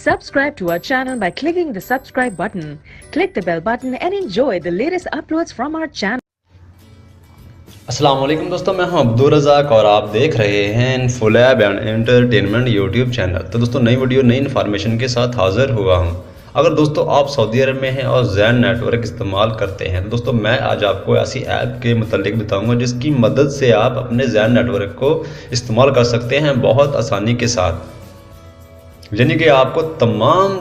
Subscribe to our channel by clicking the subscribe button. Click the bell button and enjoy the latest uploads from our channel. अस्सलाम वालेकुम दोस्तों, मैं हूं अब्दुल रज़ाक और आप देख रहे हैं फुलैब एंड एंटरटेनमेंट यूट्यूब चैनल। तो दोस्तों नई वीडियो नई इन्फॉर्मेशन के साथ हाज़िर हुआ हूं। अगर दोस्तों आप सऊदी अरब में हैं और ज़ैन नेटवर्क इस्तेमाल करते हैं तो दोस्तों मैं आज आपको ऐसी ऐप के मुतालिक बताऊंगा जिसकी मदद से आप अपने ज़ैन नेटवर्क को इस्तेमाल कर सकते हैं बहुत आसानी के साथ। यानी कि आपको तमाम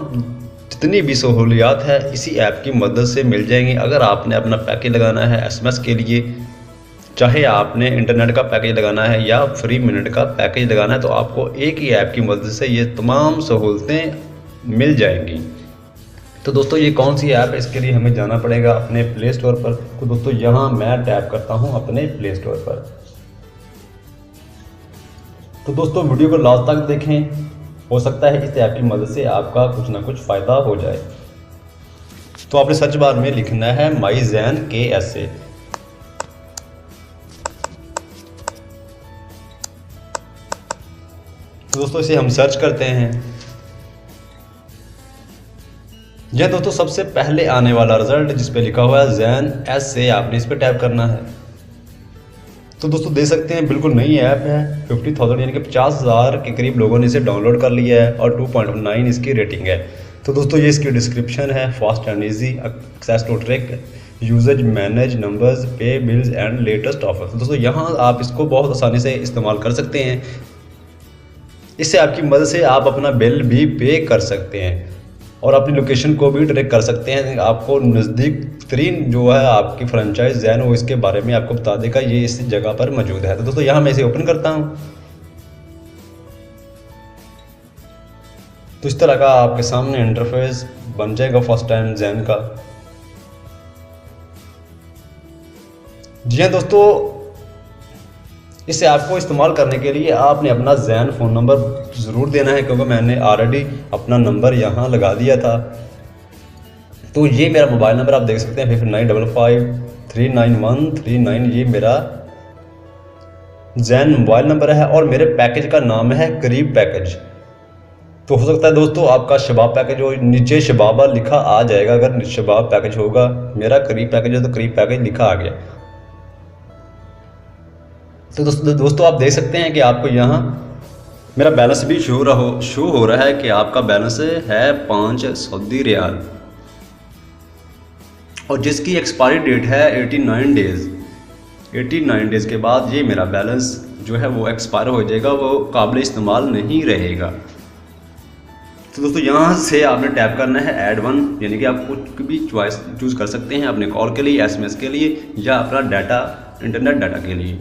जितनी भी सहूलियात है इसी ऐप की मदद से मिल जाएंगी। अगर आपने अपना पैकेज लगाना है SMS के लिए, चाहे आपने इंटरनेट का पैकेज लगाना है या फ्री मिनट का पैकेज लगाना है, तो आपको एक ही ऐप की मदद से ये तमाम सहूलतें मिल जाएंगी। तो दोस्तों ये कौन सी ऐप है, इसके लिए हमें जाना पड़ेगा अपने प्ले स्टोर पर। तो दोस्तों यहाँ मैं टैप करता हूँ अपने प्ले स्टोर पर। तो दोस्तों वीडियो को लास्ट तक देखें, हो सकता है इस ऐप की मदद से आपका कुछ ना कुछ फ़ायदा हो जाए। तो आपने सर्च बार में लिखना है MyZain KSA। तो दोस्तों इसे हम सर्च करते हैं। यह दोस्तों सबसे पहले आने वाला रिजल्ट जिस पे लिखा हुआ है Zain SA, आपने इस पे टैप करना है। तो दोस्तों देख सकते हैं बिल्कुल नई ऐप है। 50,000 यानी कि 50,000 के करीब लोगों ने इसे डाउनलोड कर लिया है और 2.9 इसकी रेटिंग है। तो दोस्तों ये इसकी डिस्क्रिप्शन है, fast and easy access to track usage, manage numbers, pay bills and latest offer. तो दोस्तों यहाँ आप इसको बहुत आसानी से इस्तेमाल कर सकते हैं। इससे आपकी मदद से आप अपना बिल भी पे कर सकते हैं और अपनी लोकेशन को भी ट्रैक कर सकते हैं। आपको नज़दीक तरीन जो है आपकी फ्रेंचाइज ज़ैन वो इसके बारे में आपको बता देगा, ये इस जगह पर मौजूद है। तो दोस्तों यहाँ मैं इसे ओपन करता हूँ। तो इस तरह का आपके सामने इंटरफेस बन जाएगा फर्स्ट टाइम ज़ैन का। जी हाँ दोस्तों, इस ऐप को इस्तेमाल करने के लिए आपने अपना ज़ैन फ़ोन नंबर ज़रूर देना है, क्योंकि मैंने ऑलरेडी अपना नंबर यहाँ लगा दिया था। तो ये मेरा मोबाइल नंबर आप देख सकते हैं 5955391339, ये मेरा ज़ैन मोबाइल नंबर है और मेरे पैकेज का नाम है करीब पैकेज। तो हो सकता है दोस्तों आपका शबाब पैकेज हो, नीचे शबाबा लिखा आ जाएगा। अगर शबाब पैकेज होगा, मेरा करीब पैकेज है तो करीब पैकेज लिखा आ गया। तो दोस्तों आप देख सकते हैं कि आपको यहाँ मेरा बैलेंस भी शो हो रहा है कि आपका बैलेंस है 5 सऊदी रियाल और जिसकी एक्सपायरी डेट है 89 डेज़। 89 डेज़ के बाद ये मेरा बैलेंस जो है वो एक्सपायर हो जाएगा, वो काबिल इस्तेमाल नहीं रहेगा। तो दोस्तों यहाँ से आपने टैप करना है ऐड वन, यानी कि आप कुछ भी चॉइस चूज़ कर सकते हैं अपने कॉल के लिए, SMS के लिए या अपना डाटा इंटरनेट डाटा के लिए।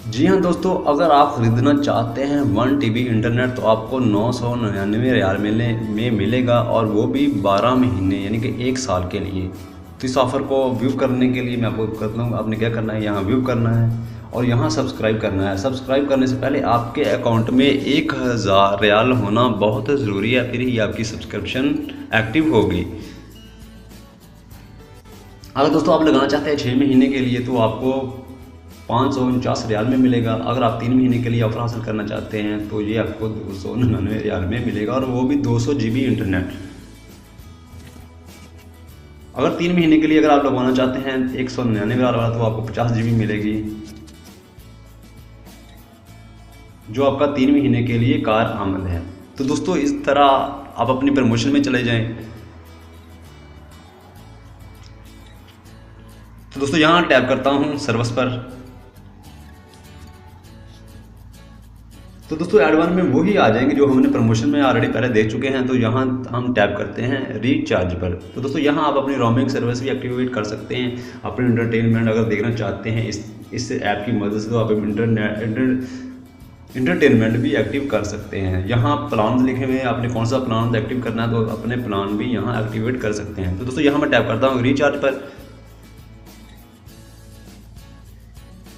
जी हाँ दोस्तों, अगर आप ख़रीदना चाहते हैं 1 TB इंटरनेट तो आपको 999 रियाल में मिलेगा और वो भी 12 महीने यानी कि 1 साल के लिए। तो इस ऑफ़र को व्यू करने के लिए मैं आपको कहता हूँ आपने क्या करना है, यहाँ व्यू करना है और यहाँ सब्सक्राइब करना है। सब्सक्राइब करने से पहले आपके अकाउंट में 1000 रियाल होना बहुत ज़रूरी है, फिर ही आपकी सब्सक्रिप्शन एक्टिव होगी। अगर दोस्तों आप लगाना चाहते हैं 6 महीने के लिए तो आपको 549 रियाल में मिलेगा। अगर आप 3 महीने के लिए ऑफर हासिल करना चाहते हैं तो ये आपको 299 रियाल में मिलेगा और वो भी 200 GB इंटरनेट। अगर 3 महीने के लिए अगर आप लगवाना चाहते हैं 199 रियाल वाला तो आपको 50 GB मिलेगी, जो आपका 3 महीने के लिए कार आमद है। तो दोस्तों इस तरह आप अपनी प्रमोशन में चले जाएं। तो दोस्तों यहाँ टैप करता हूँ सर्विस पर। तो दोस्तों ऐड वन में वही आ जाएंगे जो हमने प्रमोशन में ऑलरेडी पहले देख चुके हैं। तो यहाँ हम टैप करते हैं रिचार्ज पर। तो दोस्तों यहाँ आप अपनी रोमिंग सर्विस भी एक्टिवेट कर सकते हैं, अपने एंटरटेनमेंट अगर देखना चाहते हैं इस ऐप की मदद से तो आप एंटरटेनमेंट भी एक्टिव कर सकते हैं। यहाँ प्लान लिखे हुए हैं, आपने कौन सा प्लान एक्टिव करना है तो अपने प्लान भी यहाँ एक्टिवेट कर सकते हैं। तो दोस्तों यहाँ मैं टैप करता हूँ रिचार्ज पर।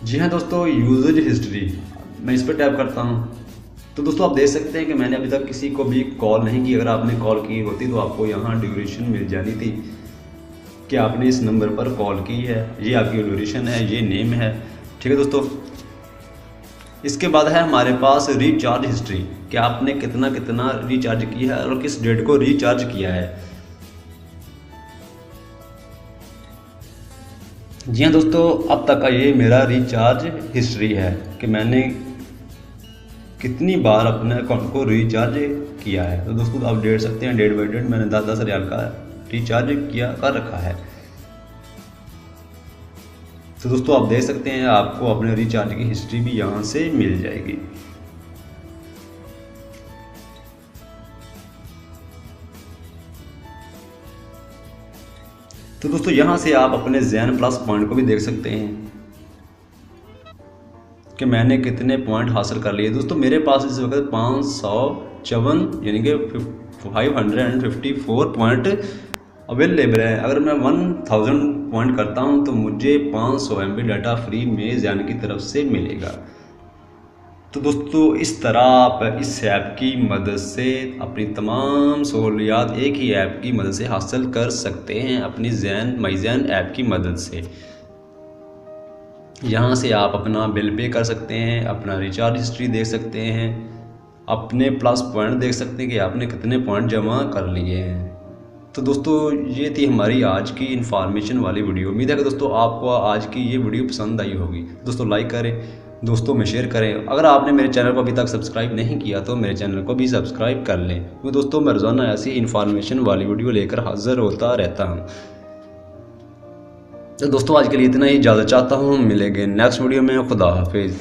जी हाँ दोस्तों, यूजेज हिस्ट्री मैं इस पर टैप करता हूँ। तो दोस्तों आप देख सकते हैं कि मैंने अभी तक किसी को भी कॉल नहीं की। अगर आपने कॉल की होती तो आपको यहाँ ड्यूरेशन मिल जानी थी कि आपने इस नंबर पर कॉल की है, ये आपकी ड्यूरेशन है, ये नेम है। ठीक है दोस्तों, इसके बाद है हमारे पास रिचार्ज हिस्ट्री, कि आपने कितना कितना रिचार्ज किया है और किस डेट को रिचार्ज किया है। जी हाँ दोस्तों, अब तक का ये मेरा रिचार्ज हिस्ट्री है कि मैंने कितनी बार अपने अकाउंट को रिचार्ज किया है। तो दोस्तों आप देख सकते हैं डेट बाई डेट मैंने 10-10 रियाल का रिचार्ज किया कर रखा है। तो दोस्तों आप देख सकते हैं आपको अपने रिचार्ज की हिस्ट्री भी यहाँ से मिल जाएगी। तो दोस्तों यहाँ से आप अपने ज़ैन प्लस पॉइंट को भी देख सकते हैं कि मैंने कितने पॉइंट हासिल कर लिए। दोस्तों मेरे पास इस वक्त 554 यानी कि 554 पॉइंट अवेलेबल है। अगर मैं 1000 पॉइंट करता हूं तो मुझे 500 MB डाटा फ्री में ज़ैन की तरफ से मिलेगा। तो दोस्तों इस तरह आप इस ऐप की मदद से अपनी तमाम सहूलियात एक ही ऐप की मदद से हासिल कर सकते हैं, अपनी माई ज़ैन ऐप की मदद से। यहाँ से आप अपना बिल पे कर सकते हैं, अपना रिचार्ज हिस्ट्री देख सकते हैं, अपने प्लस पॉइंट देख सकते हैं कि आपने कितने पॉइंट जमा कर लिए हैं। तो दोस्तों ये थी हमारी आज की इन्फॉर्मेशन वाली वीडियो। उम्मीद है कि दोस्तों आपको आज की ये वीडियो पसंद आई होगी। दोस्तों लाइक करें, दोस्तों में शेयर करें। अगर आपने मेरे चैनल को अभी तक सब्सक्राइब नहीं किया तो मेरे चैनल को भी सब्सक्राइब कर लें, क्योंकि दोस्तों मैं रोज़ाना ऐसी इन्फॉर्मेशन वाली वीडियो लेकर हाजिर होता रहता हूँ। तो दोस्तों आज के लिए इतना ही, इजाज़त चाहता हूँ। मिलेंगे नेक्स्ट वीडियो में। खुदा हाफिज़।